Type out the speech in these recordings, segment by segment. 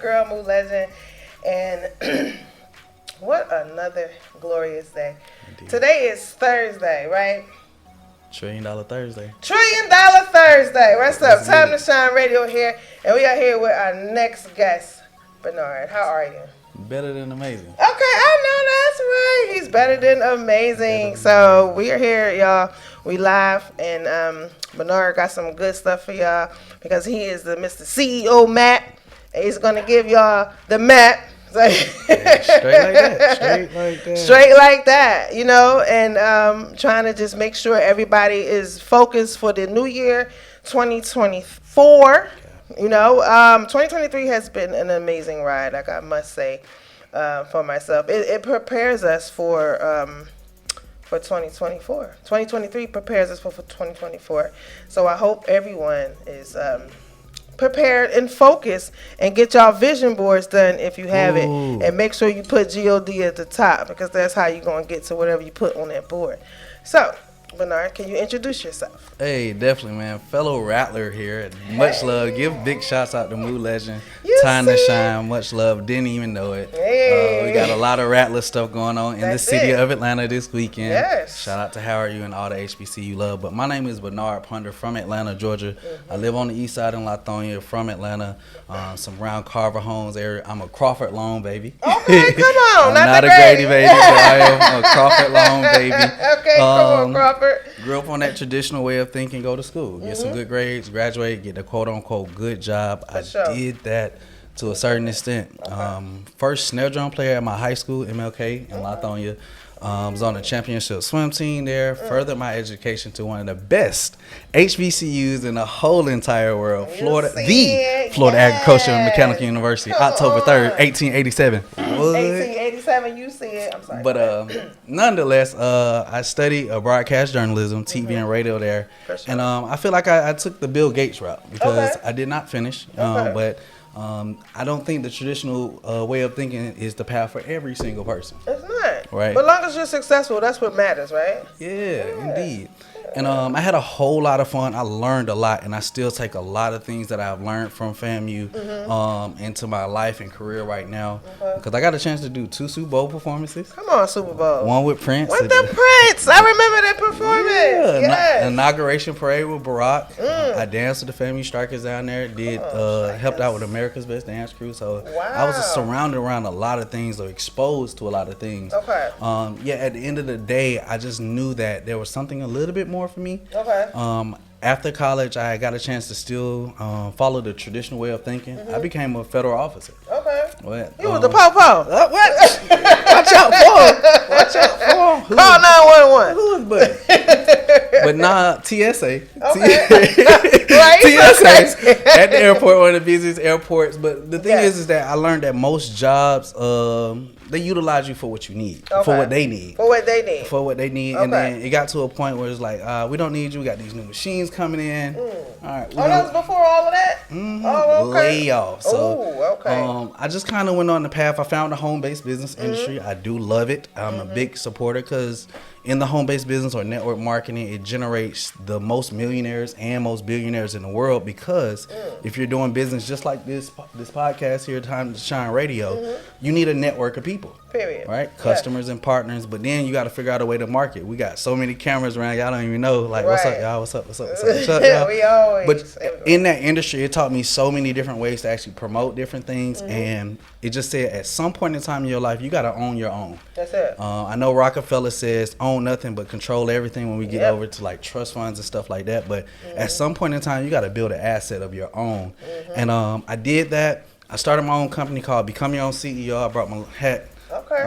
girl, Moo Legend, and what another glorious day. Indeed. Today is Thursday, right? $1 Trillion Thursday. $1 Trillion Thursday. What's up? Time to Shine Radio here, and we are here with our next guest, Bernard. How are you? Better than amazing. Okay, I know that's right. He's better than amazing. So we are here, y'all. We live, and Bernard got some good stuff for y'all because he is the Mr. CEO Matt. And he's gonna give y'all the map. Yeah, straight like that. Straight like that. Straight like that, you know, and trying to just make sure everybody is focused for the new year, 2024. You know, 2023 has been an amazing ride, like I must say, for myself. It prepares us for 2024. 2023 prepares us for 2024. So I hope everyone is prepared and focused and get y'all vision boards done if you have it. And make sure you put GOD at the top because that's how you're going to get to whatever you put on that board. So, Bernard, can you introduce yourself? Hey, definitely, man. Fellow Rattler here. Much love. Give big shouts out to Moo Legend. Time to Shine. Much love. Didn't even know it. Hey. We got a lot of Rattler stuff going on in the city of Atlanta this weekend. Yes. Shout out to Howard U and all the HBCU love. But my name is Bernard Ponder from Atlanta, Georgia. Mm-hmm. I live on the east side in Lithonia from Atlanta. Some round Carver Homes area. I'm a Crawford Loan baby. Okay, come on. I'm not a Grady baby, but I am a Crawford Loan baby. Okay, come on, Crawford. Grew up on that traditional way of thinking, go to school, get some good grades, graduate, get the quote-unquote good job. I did that to a certain extent. First snare drum player at my high school, MLK, in Lithonia. Was on the championship swim team there. Furthered my education to one of the best HBCUs in the whole entire world, Florida Agricultural and Mechanical University, October 3rd, 1887. 1887, you see it. I'm sorry. But nonetheless, I studied broadcast journalism, TV and radio there. And I feel like I took the Bill Gates route because I did not finish. But I don't think the traditional way of thinking is the path for every single person. It's not. Right. But as long as you're successful, that's what matters, right? Yeah, indeed. And I had a whole lot of fun. I learned a lot, and I still take a lot of things that I've learned from FAMU into my life and career right now. Because I got a chance to do 2 Super Bowl performances. Come on, Super Bowl. One with Prince. With the Prince. I remember that performance. Yeah. Yes. Inauguration parade with Barack. I danced with the FAMU Strikers down there. Helped out with America's Best Dance Crew. So I was surrounded around a lot of things or exposed to a lot of things. Okay. At the end of the day, I just knew that there was something a little bit more for me. Okay. After college, I got a chance to still follow the traditional way of thinking. I became a federal officer. Okay. What? You was the po-po. What? Watch out for him. Watch out for him. Call 911. Who's buddy? But nah, TSA. Okay. TSA at the airport, one of the busiest airports. But the thing is that I learned that most jobs, they utilize you for what you need, for what they need. And then it got to a point where it's like, we don't need you. We got these new machines coming in. All right. That was before all of that? Oh, okay. Layoff. So, I just kind of went on the path. I found the home-based business industry. I do love it. I'm a big supporter because in the home-based business or network marketing, it generates the most millionaires and most billionaires in the world because if you're doing business just like this podcast here, Time to Shine Radio, you need a network of people. Period. Right? Customers and partners. But then you got to figure out a way to market. We got so many cameras around, y'all don't even know. Like, what's up, y'all? What's up? What's up, y'all? We always. But in that industry, it taught me so many different ways to actually promote different things. And it just said at some point in time in your life, you got to own your own. That's it. I know Rockefeller says own nothing but control everything when we get over to like trust funds and stuff like that. But at some point in time, you got to build an asset of your own. And I did that. I started my own company called Become Your Own CEO. I brought my hat. Okay.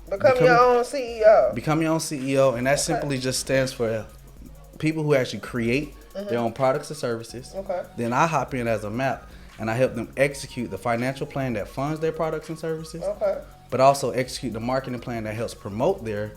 Become your own CEO. Become your own CEO, and that simply just stands for people who actually create their own products and services. Okay. Then I hop in as a map, and I help them execute the financial plan that funds their products and services. Okay. But also execute the marketing plan that helps promote their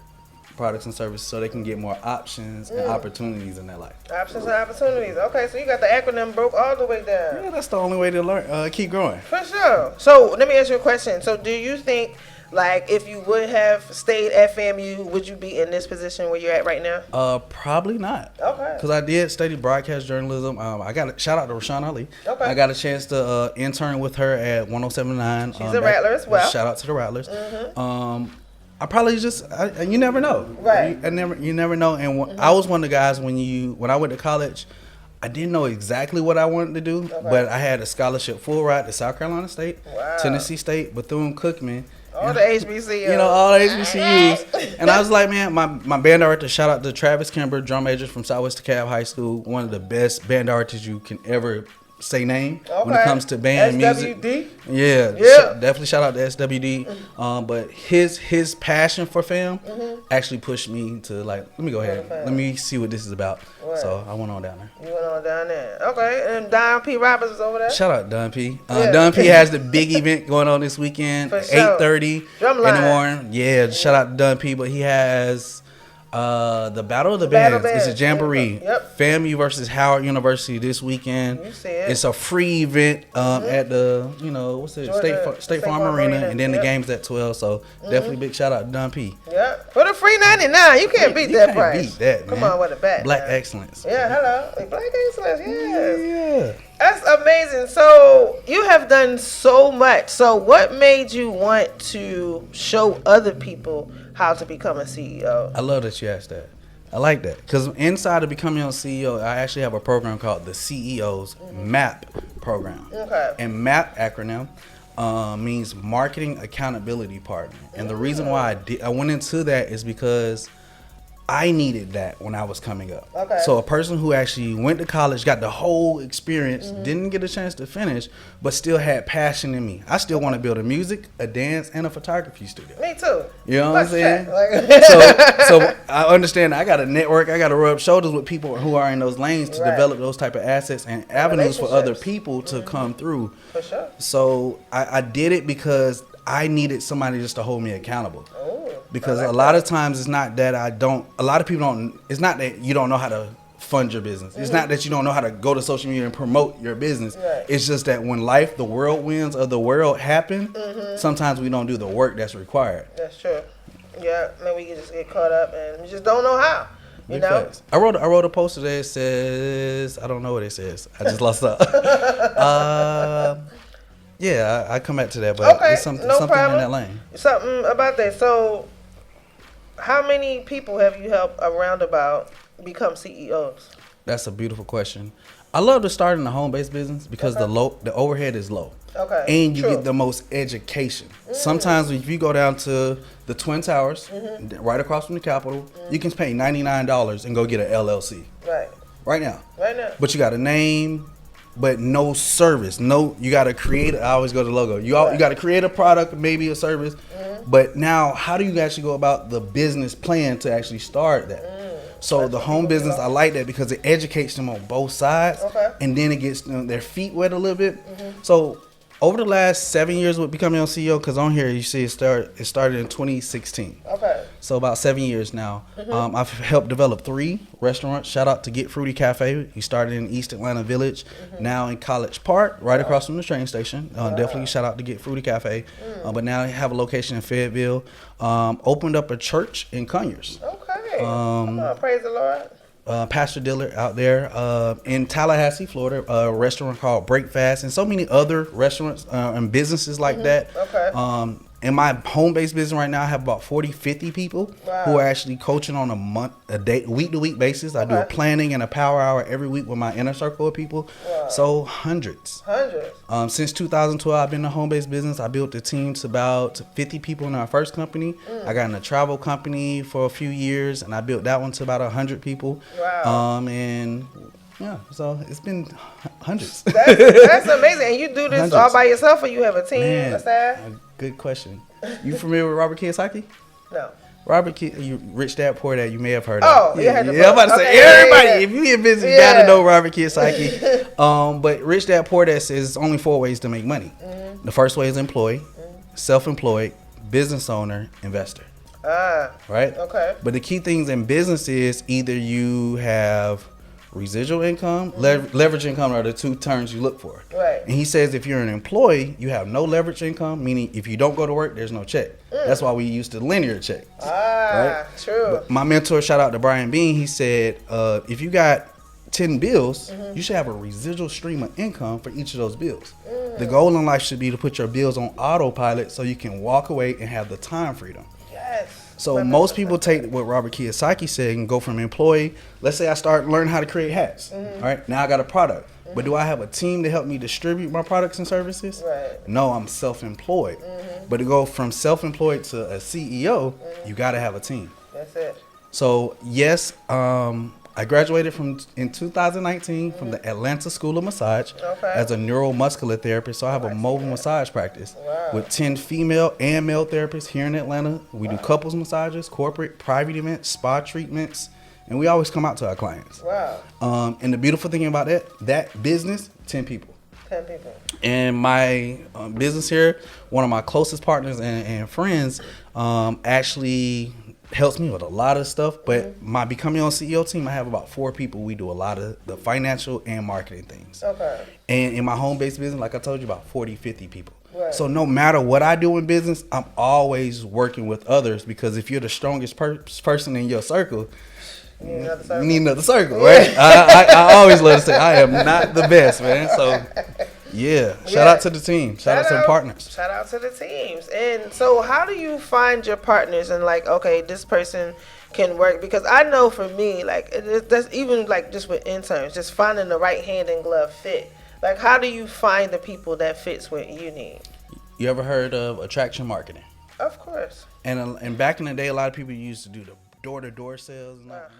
products and services so they can get more options and opportunities in their life. Options and opportunities. Okay, so you got the acronym broke all the way down. Yeah, that's the only way to learn, keep growing. For sure. So let me ask you a question. So do you think Like, if you would have stayed at FAMU, would you be in this position where you're at right now? Probably not. Okay. Because I did study broadcast journalism. I got a shout out to Rashawn Ali. Okay. I got a chance to intern with her at 107.9. She's a Rattler as well. Shout out to the Rattlers. I probably just you never know. Right. You never know. And I was one of the guys when I went to college, I didn't know exactly what I wanted to do, but I had a scholarship full ride to South Carolina State, Tennessee State, Bethune-Cookman. All the HBCUs. All the HBCUs. And I was like, man, my band director, shout out to Travis Kimber, drum major from Southwest DeKalb High School, one of the best band directors you can ever say name when it comes to band music. SWD? Yeah. Definitely shout out to SWD. But his passion for film actually pushed me to like, let me go ahead. Let me see what this is about. Right. So I went on down there. You went on down there. Okay. And Don P. Roberts was over there? Shout out Don P. Don P has the big event going on this weekend, for 8:30 Drumline. in the morning. Yeah, shout out to Don P. But he has the Battle of the Bands. It's a jamboree. Yep. FAMU versus Howard University this weekend. You see it. It's a free event at the what's it, State Farm Arena, and then the game's at 12. So definitely big shout out to Don P. Yeah, for the free 99, you can't beat that price. Beat that, Come man. on with the bat. Black man. excellence. Yeah, hello, Black excellence. Yes. Yeah. That's amazing. So you have done so much. So what made you want to show other people how to become a CEO? I love that you asked that. I like that because inside of becoming a CEO, I actually have a program called the CEO's MAP program. Okay. And MAP acronym means Marketing Accountability Partner. And the reason why I went into that is because I needed that when I was coming up. Okay. So a person who actually went to college, got the whole experience, didn't get a chance to finish, but still had passion in me. I still want to build a music, a dance, and a photography studio. Me too. You know what I'm saying? Like So I understand I got to network, I got to rub shoulders with people who are in those lanes to develop those type of assets and avenues for other people to come through. For sure. So I did it because I needed somebody just to hold me accountable. Because like a lot of times it's not that a lot of people don't, it's not that you don't know how to fund your business. It's not that you don't know how to go to social media and promote your business. Right. It's just that when the whirlwinds of the world happen, sometimes we don't do the work that's required. That's true. Yeah, maybe we can just get caught up and we just don't know how. You know? Facts. I wrote a post today that says, I don't know what it says. I just lost up. Yeah, I come back to that, but it's something in that lane. Something about that. So, how many people have you helped around about become CEOs? That's a beautiful question. I love to start in the home-based business because the overhead is low. Okay. And you get the most education. Sometimes if you go down to the Twin Towers, right across from the Capitol, you can pay $99 and go get an LLC. Right. Right now. Right now. But you got a name, but no service. You got to create. I always go to the logo. You got to create a product, maybe a service. But now, how do you actually go about the business plan to actually start that? So the home business, I like that because it educates them on both sides, and then it gets their feet wet a little bit. So over the last 7 years with becoming a CEO, because on here you see it started in 2016. Okay. So about 7 years now. I've helped develop 3 restaurants. Shout out to Get Fruity Cafe. He started in East Atlanta Village, now in College Park, right across from the train station. Definitely shout out to Get Fruity Cafe. But now they have a location in Fayetteville. Opened up a church in Conyers. Okay. Praise the Lord. Pastor Dillard out there in Tallahassee, Florida, a restaurant called Breakfast, and so many other restaurants and businesses like that. Okay. In my home-based business right now, I have about 40, 50 people who are actually coaching on a week-to-week basis. I do a planning and a power hour every week with my inner circle of people. So hundreds. Since 2012, I've been in a home-based business. I built the team to about 50 people in our first company. I got in a travel company for a few years, and I built that one to about 100 people. And yeah, so it's been hundreds. That's amazing. And you do this all by yourself, or you have a team, a staff? Good question. You familiar with Robert Kiyosaki? No. Rich Dad Poor Dad, you may have heard of. Yeah, I'm about to say, everybody, if you in business, you got to know Robert Kiyosaki. But Rich Dad Poor Dad says there's only 4 ways to make money. The first way is employee, self-employed, business owner, investor. Right? Okay. But the key things in business is either you have residual income, leverage income are the two terms you look for. Right. And he says if you're an employee, you have no leverage income, meaning if you don't go to work, there's no check. That's why we used to linear check. Right? True. But my mentor, shout out to Brian Bean, he said, if you got 10 bills, you should have a residual stream of income for each of those bills. The goal in life should be to put your bills on autopilot so you can walk away and have the time freedom. Yes. So most people take what Robert Kiyosaki said and go from employee. Let's say I start learning how to create hats. All right, now I got a product. But do I have a team to help me distribute my products and services? Right. No, I'm self-employed. But to go from self-employed to a CEO, you got to have a team. That's it. So yes, I graduated in 2019 from the Atlanta School of Massage as a neuromuscular therapist. So I have a mobile massage practice with 10 female and male therapists here in Atlanta. We do couples massages, corporate, private events, spa treatments, and we always come out to our clients. Wow. And the beautiful thing about that business, 10 people. 10 people. And my business here, one of my closest partners and friends actually helps me with a lot of stuff, but my Becoming Your Own CEO team, I have about 4 people. We do a lot of the financial and marketing things. Okay. And in my home-based business, like I told you, about 40, 50 people. Right. So no matter what I do in business, I'm always working with others, because if you're the strongest person in your circle, you need another circle, right? I always love to say I am not the best, man. So yeah, shout out to the team. Shout out to the partners. Shout out to the teams. And so how do you find your partners and like, okay, this person can work? Because I know for me, like that's even like just with interns, just finding the right hand and glove fit. Like how do you find the people that fits what you need? You ever heard of attraction marketing? Of course. And back in the day, a lot of people used to do the door-to-door sales and all that.